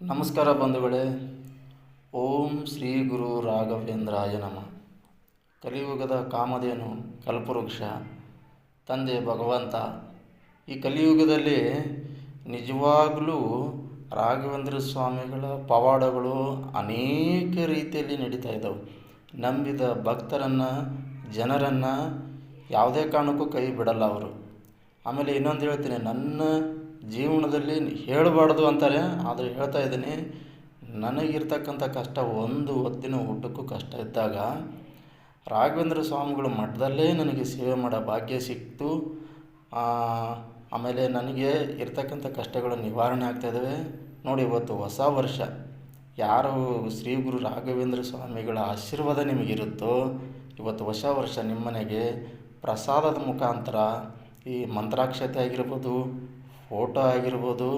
ನಮಸ್ಕಾರ ಬಂಧುಗಳೇ. ಓಂ ಶ್ರೀ ಗುರು ರಾಘವೇಂದ್ರಾಯ ನಮಃ. ಕಲಿಯುಗದ ಕಾಮಧೇನು ಕಲ್ಪವೃಕ್ಷ ತಂದೆ ಭಗವಂತ. ಈ ಕಲಿಯುಗದಲ್ಲಿ ನಿಜವಾಗಲೂ ರಾಘವೇಂದ್ರ ಸ್ವಾಮಿಗಳ ಪವಾಡಗಳು ಅನೇಕ ರೀತಿಯಲ್ಲಿ ನಡೀತಾ ಇದ್ದಾವೆ. ನಂಬಿದ ಭಕ್ತರನ್ನು ಜನರನ್ನು ಯಾವುದೇ ಕಾರಣಕ್ಕೂ ಕೈ ಬಿಡಲ್ಲ ಅವರು. ಆಮೇಲೆ ಇನ್ನೊಂದು ಹೇಳ್ತೀನಿ, ನನ್ನ ಜೀವನದಲ್ಲಿ ಹೇಳಬಾರ್ದು ಅಂತಾರೆ, ಆದರೆ ಹೇಳ್ತಾ ಇದ್ದೀನಿ. ನನಗಿರ್ತಕ್ಕಂಥ ಕಷ್ಟ ಒಂದು ಹೊತ್ತಿನ ಊಟಕ್ಕೂ ಕಷ್ಟ ಇದ್ದಾಗ ರಾಘವೇಂದ್ರ ಸ್ವಾಮಿಗಳು ಮಠದಲ್ಲೇ ನನಗೆ ಸೇವೆ ಮಾಡೋ ಭಾಗ್ಯ ಸಿಕ್ತು. ಆಮೇಲೆ ನನಗೆ ಇರ್ತಕ್ಕಂಥ ಕಷ್ಟಗಳು ನಿವಾರಣೆ ಆಗ್ತಾಯಿದ್ದಾವೆ ನೋಡಿ. ಇವತ್ತು ಹೊಸ ವರ್ಷ, ಯಾರು ಶ್ರೀ ಗುರು ರಾಘವೇಂದ್ರ ಸ್ವಾಮಿಗಳ ಆಶೀರ್ವಾದ ನಿಮಗಿರುತ್ತೋ, ಇವತ್ತು ಹೊಸ ವರ್ಷ ನಿಮ್ಮನೆಗೆ ಪ್ರಸಾದದ ಮುಖಾಂತರ ಈ ಮಂತ್ರಾಕ್ಷತೆ ಆಗಿರ್ಬೋದು, ಫೋಟೋ ಆಗಿರ್ಬೋದು,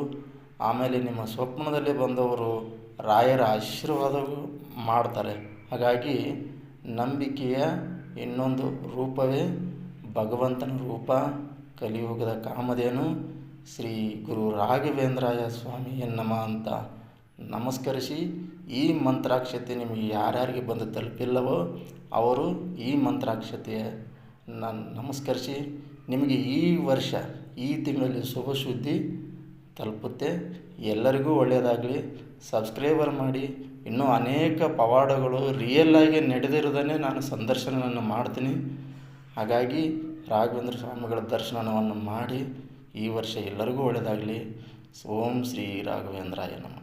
ಆಮೇಲೆ ನಿಮ್ಮ ಸ್ವಪ್ನದಲ್ಲಿ ಬಂದವರು ರಾಯರ ಆಶೀರ್ವಾದ ಮಾಡ್ತಾರೆ. ಹಾಗಾಗಿ ನಂಬಿಕೆಯ ಇನ್ನೊಂದು ರೂಪವೇ ಭಗವಂತನ ರೂಪ. ಕಲಿಯುಗದ ಕಾಮಧೇನು ಶ್ರೀ ಗುರು ರಾಘವೇಂದ್ರಾಯ ಸ್ವಾಮಿಯೇ ನಮಃ ಅಂತ ನಮಸ್ಕರಿಸಿ, ಈ ಮಂತ್ರಾಕ್ಷತೆ ನಿಮಗೆ ಯಾರ್ಯಾರಿಗೆ ಬಂದು ತಲುಪಿಲ್ಲವೋ ಅವರು ಈ ಮಂತ್ರಾಕ್ಷತೆಯ ನಾನು ನಮಸ್ಕರಿಸಿ, ನಿಮಗೆ ಈ ವರ್ಷ ಈ ತಿಂಗಳಲ್ಲಿ ಶುಭ ಸುದ್ದಿ ತಲುಪುತ್ತೆ. ಎಲ್ಲರಿಗೂ ಒಳ್ಳೆಯದಾಗಲಿ. ಸಬ್ಸ್ಕ್ರೈಬರ್ ಮಾಡಿ. ಇನ್ನೂ ಅನೇಕ ಪವಾಡಗಳು ರಿಯಲ್ಲಾಗಿ ನಡೆದಿರೋದನ್ನೇ ನಾನು ಸಂದರ್ಶನವನ್ನು ಮಾಡ್ತೀನಿ. ಹಾಗಾಗಿ ರಾಘವೇಂದ್ರ ಸ್ವಾಮಿಗಳ ದರ್ಶನವನ್ನು ಮಾಡಿ ಈ ವರ್ಷ ಎಲ್ಲರಿಗೂ ಒಳ್ಳೆಯದಾಗಲಿ. ಓಂ ಶ್ರೀ ರಾಘವೇಂದ್ರಾಯ ನಮಃ.